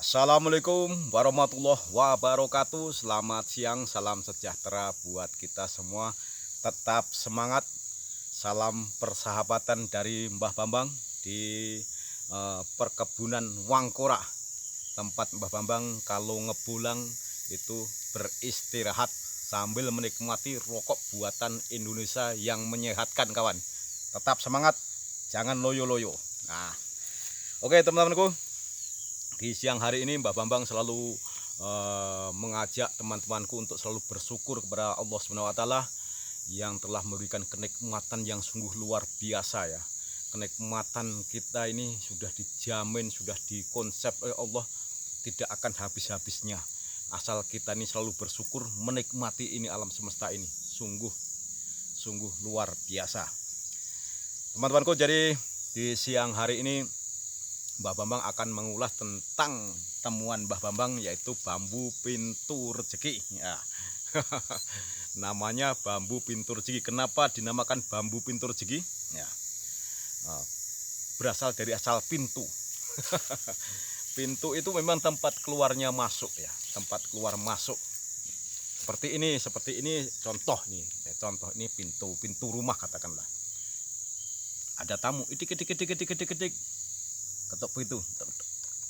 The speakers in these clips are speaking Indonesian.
Assalamualaikum warahmatullahi wabarakatuh. Selamat siang, salam sejahtera buat kita semua. Tetap semangat. Salam persahabatan dari Mbah Bambang di perkebunan Wangkora. Tempat Mbah Bambang kalau ngepulang itu beristirahat sambil menikmati rokok buatan Indonesia yang menyehatkan, kawan. Tetap semangat, jangan loyo-loyo. Nah, oke teman-temanku. Di siang hari ini Mbah Bambang selalu mengajak teman-temanku untuk selalu bersyukur kepada Allah SWT yang telah memberikan kenikmatan yang sungguh luar biasa ya. Kenikmatan kita ini sudah dijamin, sudah dikonsep oleh Allah, tidak akan habis-habisnya. Asal kita ini selalu bersyukur menikmati ini alam semesta ini. Sungguh luar biasa. Teman-temanku, jadi di siang hari ini Mbah Bambang akan mengulas tentang temuan Mbah Bambang, yaitu bambu pintu rezeki ya. Namanya bambu pintu rezeki. Kenapa dinamakan bambu pintu rezeki ya? Berasal dari asal pintu. Pintu itu memang tempat keluarnya masuk ya, tempat keluar masuk. Seperti ini contoh nih ya, contoh ini pintu rumah katakanlah. Ada tamu, idik ketuk pintu.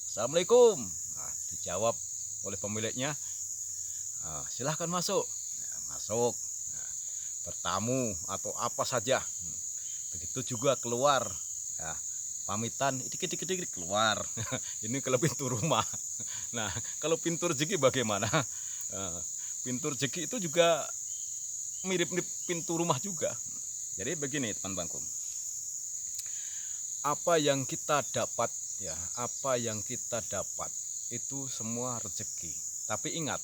Assalamualaikum. Nah, dijawab oleh pemiliknya, silahkan masuk. Nah, masuk. Nah, bertamu atau apa saja. Begitu juga keluar. Ya, pamitan, idik keluar. Ini kalau pintu rumah. Nah, kalau pintu rezeki bagaimana? Pintu rezeki itu juga mirip-mirip pintu rumah juga. Jadi begini teman-temanku. Apa yang kita dapat ya, apa yang kita dapat itu semua rezeki. Tapi ingat,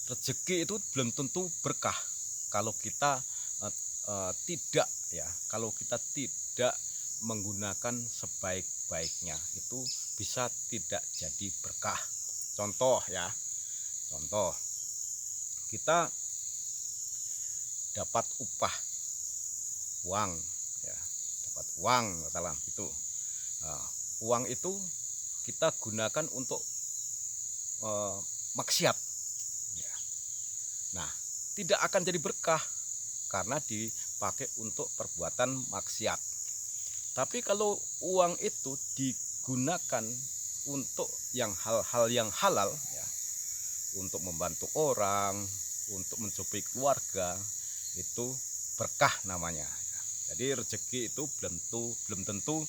rezeki itu belum tentu berkah kalau kita tidak ya, kalau kita tidak menggunakan sebaik-baiknya, itu bisa tidak jadi berkah. Contoh ya, contoh kita dapat upah uang ya, dapat uang salam itu. Uang itu kita gunakan untuk maksiat ya. Nah, tidak akan jadi berkah karena dipakai untuk perbuatan maksiat. Tapi kalau uang itu digunakan untuk hal-hal yang halal ya, untuk membantu orang, untuk mencukupi keluarga, itu berkah namanya. Jadi rezeki itu belum tentu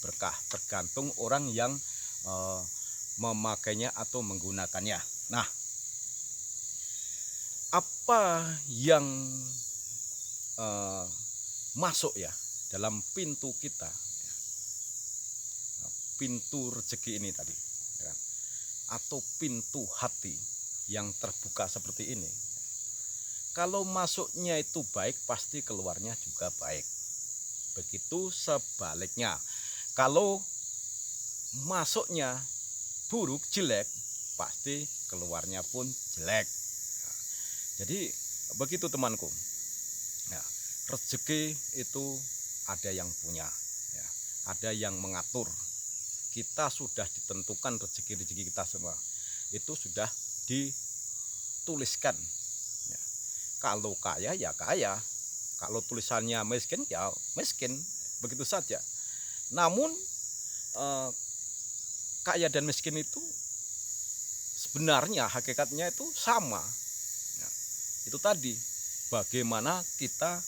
berkah, tergantung orang yang memakainya atau menggunakannya. Nah, apa yang masuk ya dalam pintu kita, pintu rezeki ini tadi, atau pintu hati yang terbuka seperti ini. Kalau masuknya itu baik, pasti keluarnya juga baik. Begitu sebaliknya, kalau masuknya buruk, jelek, pasti keluarnya pun jelek. Nah, jadi begitu temanku. Nah, rezeki itu ada yang punya, ya, ada yang mengatur. Kita sudah ditentukan rezeki kita semua. Itu sudah dituliskan. Ya. Kalau kaya ya kaya, kalau tulisannya miskin ya miskin, begitu saja. Namun kaya dan miskin itu sebenarnya hakikatnya itu sama. Ya, itu tadi bagaimana kita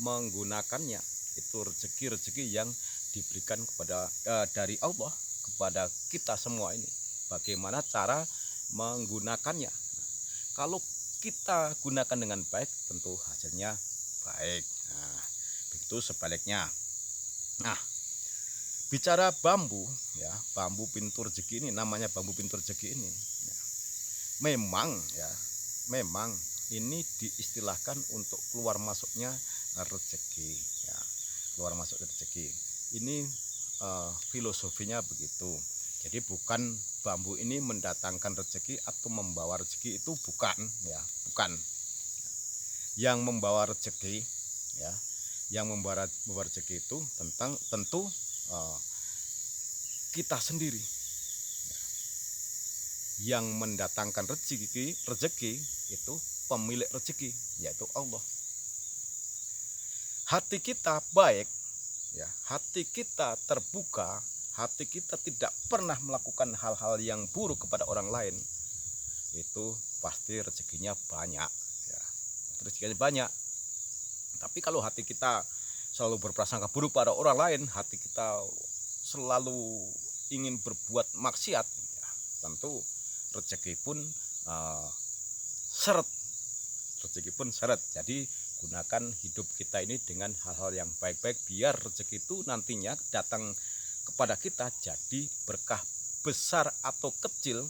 menggunakannya. Itu rezeki yang diberikan kepada dari Allah kepada kita semua ini. Bagaimana cara menggunakannya. Nah, kalau kita gunakan dengan baik, tentu hasilnya baik. Nah, begitu sebaliknya. Nah, bicara bambu ya, bambu pintu rezeki ini, namanya bambu pintu rezeki ini ya, memang ini diistilahkan untuk keluar masuknya rezeki ya, keluar masuk rezeki ini, filosofinya begitu. Jadi bukan bambu ini mendatangkan rezeki atau membawa rezeki, itu bukan ya, bukan. Yang membawa rezeki ya, yang membawa rezeki itu tentu kita sendiri. yang mendatangkan rezeki itu pemilik rezeki, yaitu Allah. Hati kita baik, ya, hati kita terbuka, hati kita tidak pernah melakukan hal-hal yang buruk kepada orang lain, itu pasti rezekinya banyak, ya. Rezekinya banyak. Tapi kalau hati kita selalu berprasangka buruk pada orang lain, hati kita selalu ingin berbuat maksiat, ya, tentu rezeki pun seret. Rezeki pun seret. Jadi gunakan hidup kita ini dengan hal-hal yang baik-baik, biar rezeki itu nantinya datang kepada kita jadi berkah. Besar atau kecil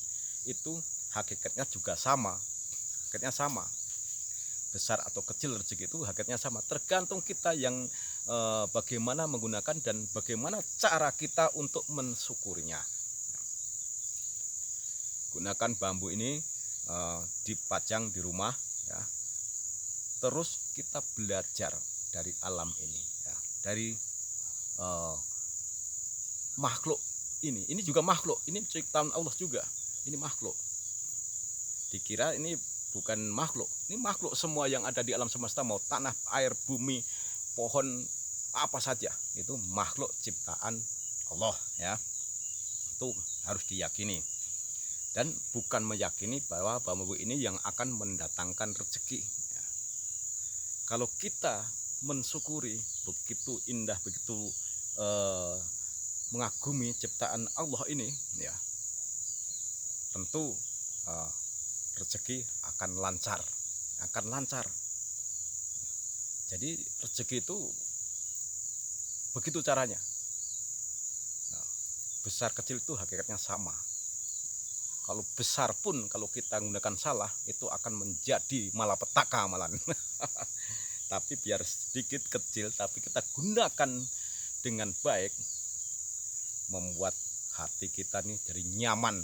itu hakikatnya juga sama. Hakikatnya sama. Besar atau kecil rezeki itu hakikatnya sama. Tergantung kita yang bagaimana menggunakan dan bagaimana cara kita untuk mensyukurinya. Gunakan bambu ini dipajang di rumah, ya. Terus kita belajar dari alam ini, ya, dari makhluk ini. Ini juga makhluk, ini ciptaan Allah juga. Ini makhluk. Dikira ini bukan makhluk, ini makhluk semua yang ada di alam semesta, mau tanah, air, bumi, pohon, apa saja itu makhluk ciptaan Allah, ya. Itu harus diyakini. Dan bukan meyakini bahwa bambu ini yang akan mendatangkan rezeki, ya. Kalau kita mensyukuri begitu indah, begitu mengagumi ciptaan Allah ini, ya, tentu rezeki akan lancar, Jadi rezeki itu begitu caranya. Nah, besar kecil itu hakikatnya sama. Kalau besar pun kalau kita menggunakan salah itu akan menjadi malapetaka malahan. Tapi biar sedikit kecil tapi kita gunakan dengan baik, membuat hati kita nih jadi nyaman,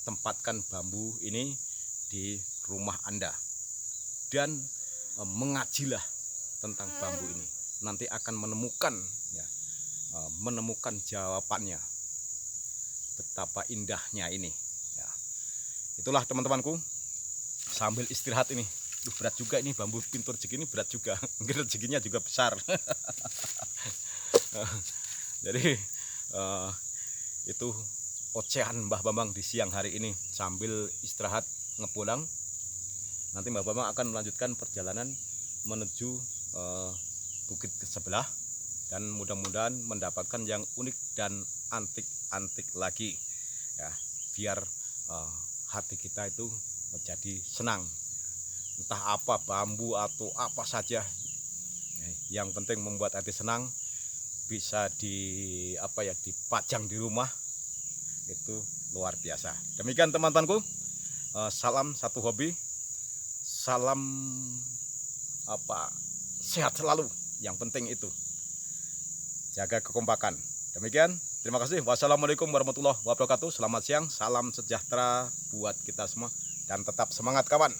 tempatkan bambu ini di rumah Anda dan mengajilah tentang bambu ini, nanti akan menemukan, ya, menemukan jawabannya, betapa indahnya ini, ya. Itulah teman-temanku, sambil istirahat ini. Berat juga ini bambu pintu rezeki ini, berat juga. Mungkin rezekinya juga besar. Jadi itu ocehan Mbah Bambang di siang hari ini sambil istirahat ngepulang. Nanti Mbah Bambang akan melanjutkan perjalanan menuju bukit ke sebelah dan mudah-mudahan mendapatkan yang unik dan antik-antik lagi, ya, biar hati kita itu menjadi senang. Entah apa, bambu atau apa saja, yang penting membuat hati senang, bisa dipajang di rumah, itu luar biasa. Demikian teman-temanku, salam satu hobi, salam sehat selalu, yang penting itu jaga kekompakan. Demikian, terima kasih. Wassalamualaikum warahmatullahi wabarakatuh. Selamat siang, salam sejahtera buat kita semua dan tetap semangat kawan.